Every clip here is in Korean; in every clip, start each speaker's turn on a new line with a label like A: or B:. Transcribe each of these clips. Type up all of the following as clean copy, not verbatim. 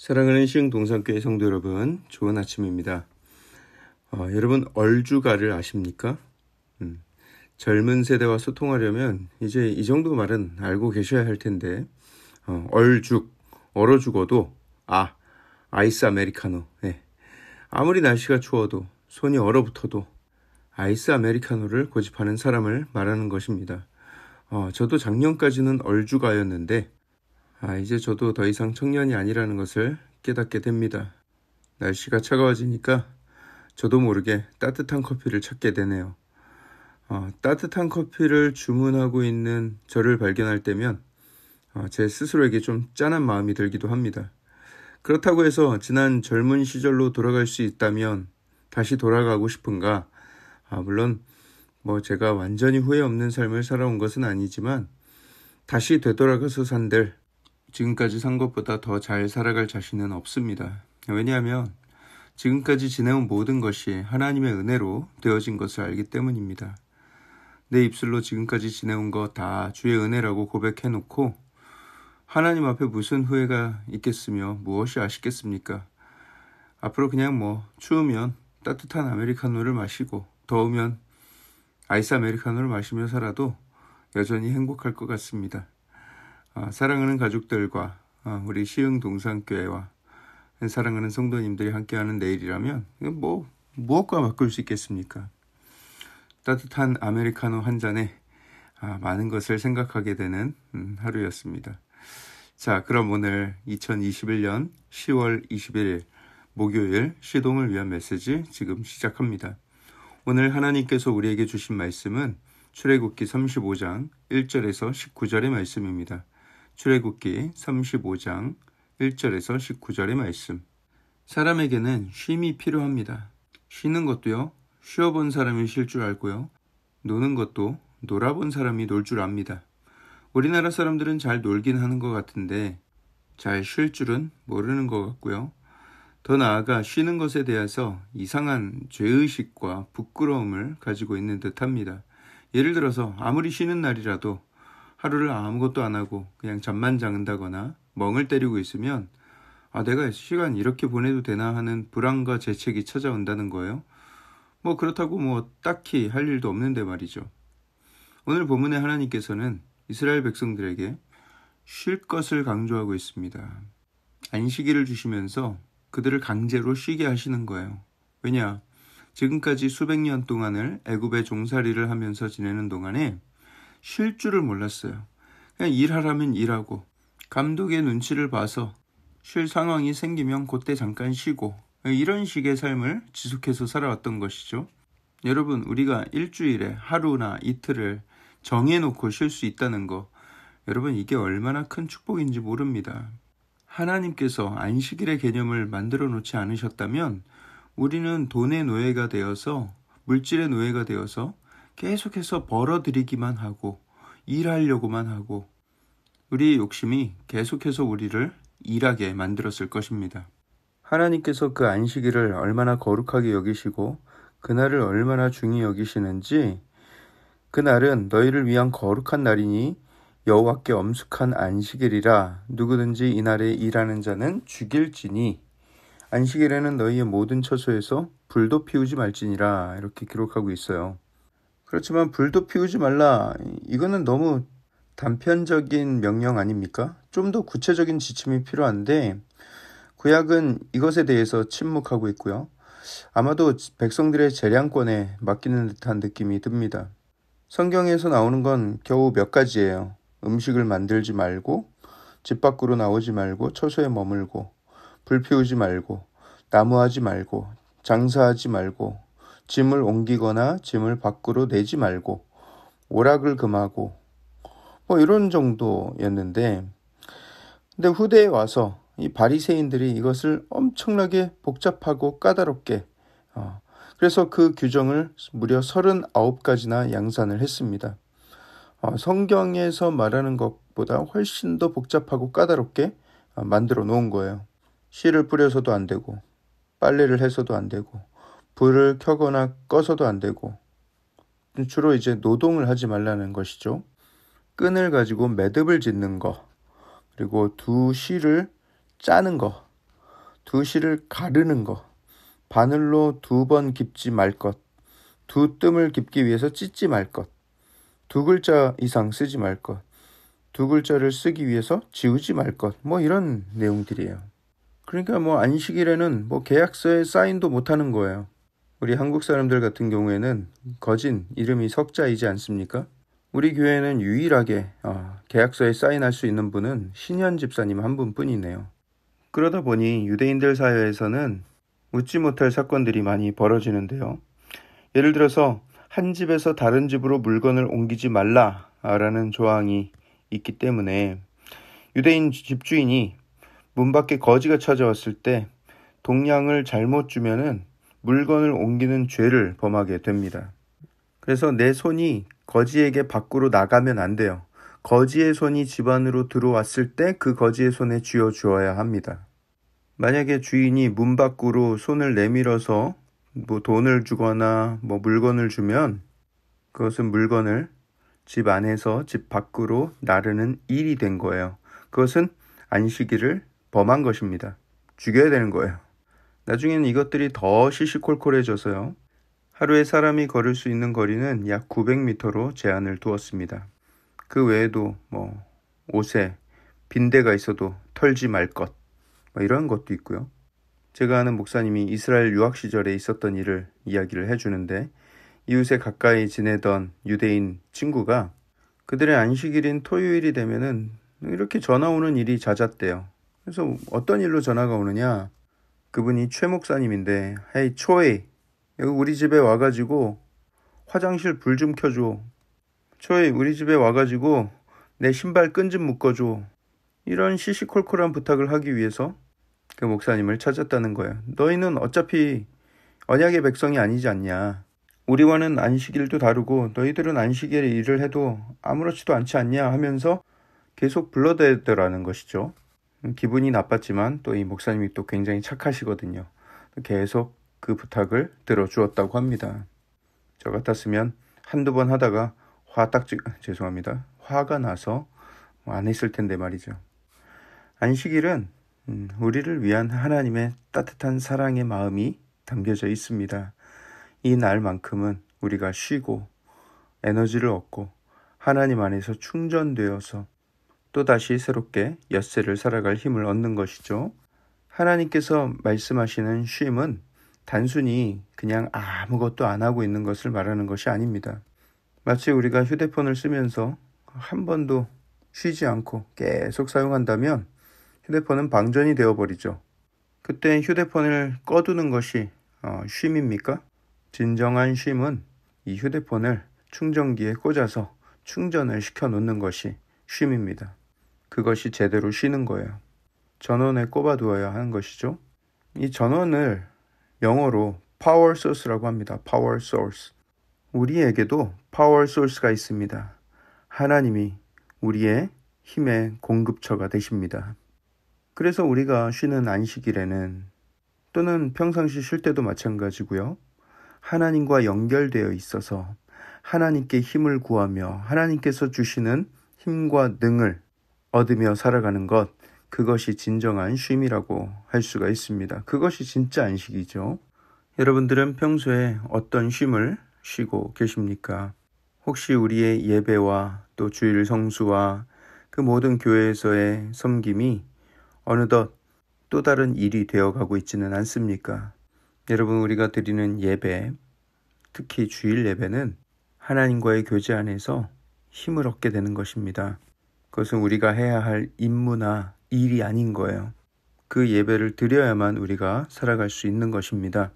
A: 사랑하는 시흥동산교회 성도 여러분, 좋은 아침입니다. 여러분 얼주가를 아십니까? 젊은 세대와 소통하려면 이제 이 정도 말은 알고 계셔야 할 텐데 얼죽, 얼어 죽어도 아이스 아메리카노. 네. 아무리 날씨가 추워도 손이 얼어붙어도 아이스 아메리카노를 고집하는 사람을 말하는 것입니다. 저도 작년까지는 얼주가였는데 이제 저도 더 이상 청년이 아니라는 것을 깨닫게 됩니다. 날씨가 차가워지니까 저도 모르게 따뜻한 커피를 찾게 되네요. 따뜻한 커피를 주문하고 있는 저를 발견할 때면 제 스스로에게 좀 짠한 마음이 들기도 합니다. 그렇다고 해서 지난 젊은 시절로 돌아갈 수 있다면 다시 돌아가고 싶은가? 물론 제가 완전히 후회 없는 삶을 살아온 것은 아니지만 다시 되돌아가서 산들 지금까지 산 것보다 더 잘 살아갈 자신은 없습니다. 왜냐하면 지금까지 지내온 모든 것이 하나님의 은혜로 되어진 것을 알기 때문입니다. 내 입술로 지금까지 지내온 거 다 주의 은혜라고 고백해놓고 하나님 앞에 무슨 후회가 있겠으며 무엇이 아쉽겠습니까? 앞으로 그냥 추우면 따뜻한 아메리카노를 마시고 더우면 아이스 아메리카노를 마시며 살아도 여전히 행복할 것 같습니다. 사랑하는 가족들과 우리 시흥동산교회와 사랑하는 성도님들이 함께하는 내일이라면 무엇과 바꿀 수 있겠습니까? 따뜻한 아메리카노 한 잔에 많은 것을 생각하게 되는 하루였습니다. 자, 그럼 오늘 2021년 10월 21일 목요일 시동을 위한 메시지 지금 시작합니다. 오늘 하나님께서 우리에게 주신 말씀은 출애굽기 35장 1절에서 19절의 말씀입니다. 출애굽기 35장 1절에서 19절의 말씀. 사람에게는 쉼이 필요합니다. 쉬는 것도요, 쉬어본 사람이 쉴 줄 알고요, 노는 것도 놀아본 사람이 놀 줄 압니다. 우리나라 사람들은 잘 놀긴 하는 것 같은데 잘 쉴 줄은 모르는 것 같고요. 더 나아가 쉬는 것에 대해서 이상한 죄의식과 부끄러움을 가지고 있는 듯합니다. 예를 들어서 아무리 쉬는 날이라도 하루를 아무것도 안 하고 그냥 잠만 자는다거나 멍을 때리고 있으면 내가 시간 이렇게 보내도 되나 하는 불안과 재책이 찾아온다는 거예요. 그렇다고 딱히 할 일도 없는데 말이죠. 오늘 본문의 하나님께서는 이스라엘 백성들에게 쉴 것을 강조하고 있습니다. 안식일을 주시면서 그들을 강제로 쉬게 하시는 거예요. 왜냐? 지금까지 수백 년 동안을 애굽의 종살이를 하면서 지내는 동안에 쉴 줄을 몰랐어요. 그냥 일하라면 일하고 감독의 눈치를 봐서 쉴 상황이 생기면 그때 잠깐 쉬고 이런 식의 삶을 지속해서 살아왔던 것이죠. 여러분, 우리가 일주일에 하루나 이틀을 정해놓고 쉴 수 있다는 거, 여러분 이게 얼마나 큰 축복인지 모릅니다. 하나님께서 안식일의 개념을 만들어 놓지 않으셨다면 우리는 돈의 노예가 되어서, 물질의 노예가 되어서 계속해서 벌어들이기만 하고 일하려고만 하고 우리의 욕심이 계속해서 우리를 일하게 만들었을 것입니다. 하나님께서 그 안식일을 얼마나 거룩하게 여기시고 그날을 얼마나 중히 여기시는지, 그날은 너희를 위한 거룩한 날이니 여호와께 엄숙한 안식일이라 누구든지 이날에 일하는 자는 죽일지니 안식일에는 너희의 모든 처소에서 불도 피우지 말지니라, 이렇게 기록하고 있어요. 그렇지만 불도 피우지 말라, 이거는 너무 단편적인 명령 아닙니까? 좀 더 구체적인 지침이 필요한데 구약은 이것에 대해서 침묵하고 있고요. 아마도 백성들의 재량권에 맡기는 듯한 느낌이 듭니다. 성경에서 나오는 건 겨우 몇 가지예요. 음식을 만들지 말고, 집 밖으로 나오지 말고, 처소에 머물고, 불 피우지 말고, 나무하지 말고, 장사하지 말고, 짐을 옮기거나 짐을 밖으로 내지 말고, 오락을 금하고, 이런 정도였는데, 근데 후대에 와서 이 바리새인들이 이것을 엄청나게 복잡하고 까다롭게, 그래서 그 규정을 무려 39가지나 양산을 했습니다. 성경에서 말하는 것보다 훨씬 더 복잡하고 까다롭게 만들어 놓은 거예요. 씨를 뿌려서도 안 되고, 빨래를 해서도 안 되고, 불을 켜거나 꺼서도 안 되고, 주로 이제 노동을 하지 말라는 것이죠. 끈을 가지고 매듭을 짓는 거, 그리고 두 실을 짜는 거, 두 실을 가르는 것, 바늘로 2번 깁지 말 것, 2뜸을 깁기 위해서 찢지 말 것, 2글자 이상 쓰지 말 것, 2글자를 쓰기 위해서 지우지 말 것, 이런 내용들이에요. 그러니까 안식일에는 계약서에 사인도 못하는 거예요. 우리 한국 사람들 같은 경우에는 거진 이름이 석자이지 않습니까? 우리 교회는 유일하게 계약서에 사인할 수 있는 분은 신현 집사님 한 분뿐이네요. 그러다 보니 유대인들 사회에서는 웃지 못할 사건들이 많이 벌어지는데요. 예를 들어서 한 집에서 다른 집으로 물건을 옮기지 말라라는 조항이 있기 때문에 유대인 집주인이 문 밖에 거지가 찾아왔을 때 동량을 잘못 주면은 물건을 옮기는 죄를 범하게 됩니다. 그래서 내 손이 거지에게 밖으로 나가면 안 돼요. 거지의 손이 집 안으로 들어왔을 때 그 거지의 손에 쥐어 주어야 합니다. 만약에 주인이 문 밖으로 손을 내밀어서 돈을 주거나 물건을 주면 그것은 물건을 집 안에서 집 밖으로 나르는 일이 된 거예요. 그것은 안식일을 범한 것입니다. 죽여야 되는 거예요. 나중에는 이것들이 더 시시콜콜해져서요. 하루에 사람이 걸을 수 있는 거리는 약 900m로 제한을 두었습니다. 그 외에도 옷에 빈대가 있어도 털지 말 것, 이런 것도 있고요. 제가 아는 목사님이 이스라엘 유학 시절에 있었던 일을 이야기를 해주는데 이웃에 가까이 지내던 유대인 친구가 그들의 안식일인 토요일이 되면은 이렇게 전화 오는 일이 잦았대요. 그래서 어떤 일로 전화가 오느냐? 그분이 최 목사님인데, 헤이 초이, 여기 우리 집에 와가지고 화장실 불 좀 켜줘. 초이, 우리 집에 와가지고 내 신발 끈 좀 묶어줘. 이런 시시콜콜한 부탁을 하기 위해서 그 목사님을 찾았다는 거예요. 너희는 어차피 언약의 백성이 아니지 않냐. 우리와는 안식일도 다르고 너희들은 안식일에 일을 해도 아무렇지도 않지 않냐 하면서 계속 불러대더라는 것이죠. 기분이 나빴지만 또 이 목사님이 또 굉장히 착하시거든요. 계속 그 부탁을 들어주었다고 합니다. 저 같았으면 한두 번 하다가 화가 나서 안 했을 텐데 말이죠. 안식일은 우리를 위한 하나님의 따뜻한 사랑의 마음이 담겨져 있습니다. 이 날만큼은 우리가 쉬고 에너지를 얻고 하나님 안에서 충전되어서 또다시 새롭게 엿새를 살아갈 힘을 얻는 것이죠. 하나님께서 말씀하시는 쉼은 단순히 그냥 아무것도 안 하고 있는 것을 말하는 것이 아닙니다. 마치 우리가 휴대폰을 쓰면서 한 번도 쉬지 않고 계속 사용한다면 휴대폰은 방전이 되어버리죠. 그때 휴대폰을 꺼두는 것이 쉼입니까? 진정한 쉼은 이 휴대폰을 충전기에 꽂아서 충전을 시켜 놓는 것이 쉼입니다. 그것이 제대로 쉬는 거예요. 전원에 꼽아두어야 하는 것이죠. 이 전원을 영어로 power source라고 합니다. power source. 우리에게도 power source가 있습니다. 하나님이 우리의 힘의 공급처가 되십니다. 그래서 우리가 쉬는 안식일에는 또는 평상시 쉴 때도 마찬가지고요. 하나님과 연결되어 있어서 하나님께 힘을 구하며 하나님께서 주시는 힘과 능을 얻으며 살아가는 것, 그것이 진정한 쉼이라고 할 수가 있습니다. 그것이 진짜 안식이죠. 여러분들은 평소에 어떤 쉼을 쉬고 계십니까? 혹시 우리의 예배와 또 주일 성수와 그 모든 교회에서의 섬김이 어느덧 또 다른 일이 되어가고 있지는 않습니까? 여러분, 우리가 드리는 예배, 특히 주일 예배는 하나님과의 교제 안에서 힘을 얻게 되는 것입니다. 그것은 우리가 해야 할 임무나 일이 아닌 거예요. 그 예배를 드려야만 우리가 살아갈 수 있는 것입니다.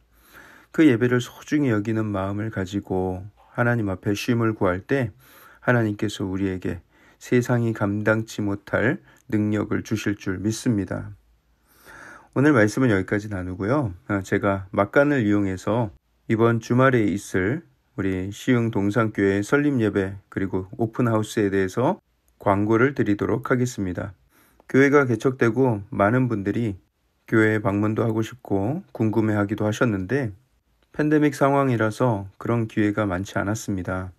A: 그 예배를 소중히 여기는 마음을 가지고 하나님 앞에 쉼을 구할 때 하나님께서 우리에게 세상이 감당치 못할 능력을 주실 줄 믿습니다. 오늘 말씀은 여기까지 나누고요. 제가 막간을 이용해서 이번 주말에 있을 우리 시흥 동산교회 설립 예배 그리고 오픈하우스에 대해서 광고를 드리도록 하겠습니다. 교회가 개척되고 많은 분들이 교회에 방문도 하고 싶고 궁금해하기도 하셨는데 팬데믹 상황이라서 그런 기회가 많지 않았습니다.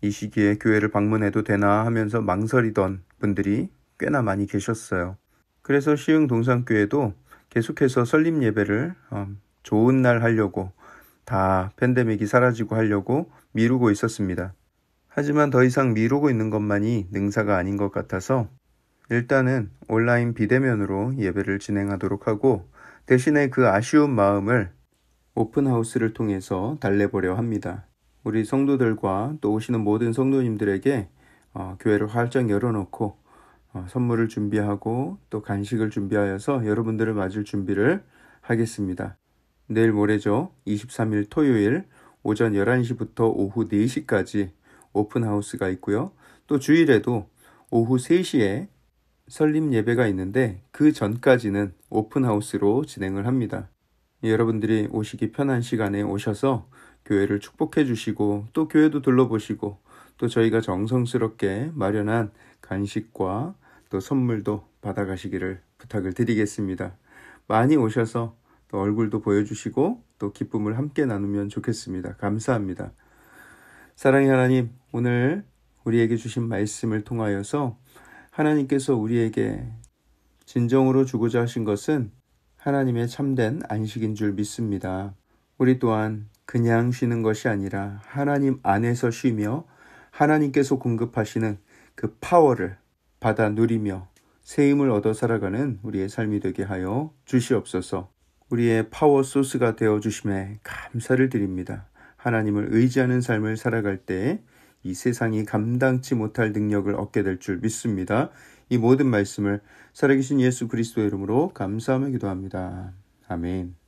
A: 이 시기에 교회를 방문해도 되나 하면서 망설이던 분들이 꽤나 많이 계셨어요. 그래서 시흥 동산교회도 계속해서 설립 예배를 좋은 날 하려고 다 팬데믹이 사라지고 하려고 미루고 있었습니다. 하지만 더 이상 미루고 있는 것만이 능사가 아닌 것 같아서 일단은 온라인 비대면으로 예배를 진행하도록 하고 대신에 그 아쉬운 마음을 오픈하우스를 통해서 달래보려 합니다. 우리 성도들과 또 오시는 모든 성도님들에게 교회를 활짝 열어놓고 선물을 준비하고 또 간식을 준비하여서 여러분들을 맞을 준비를 하겠습니다. 내일 모레죠. 23일 토요일 오전 11시부터 오후 4시까지 오픈하우스가 있고요. 또 주일에도 오후 3시에 설립 예배가 있는데 그 전까지는 오픈하우스로 진행을 합니다. 여러분들이 오시기 편한 시간에 오셔서 교회를 축복해 주시고 또 교회도 둘러보시고 또 저희가 정성스럽게 마련한 간식과 또 선물도 받아가시기를 부탁을 드리겠습니다. 많이 오셔서 또 얼굴도 보여주시고 또 기쁨을 함께 나누면 좋겠습니다. 감사합니다. 사랑의 하나님, 오늘 우리에게 주신 말씀을 통하여서 하나님께서 우리에게 진정으로 주고자 하신 것은 하나님의 참된 안식인 줄 믿습니다. 우리 또한 그냥 쉬는 것이 아니라 하나님 안에서 쉬며 하나님께서 공급하시는 그 파워를 받아 누리며 새 힘을 얻어 살아가는 우리의 삶이 되게 하여 주시옵소서. 우리의 파워 소스가 되어 주심에 감사를 드립니다. 하나님을 의지하는 삶을 살아갈 때 이 세상이 감당치 못할 능력을 얻게 될 줄 믿습니다. 이 모든 말씀을 살아계신 예수 그리스도의 이름으로 감사하며 기도합니다. 아멘.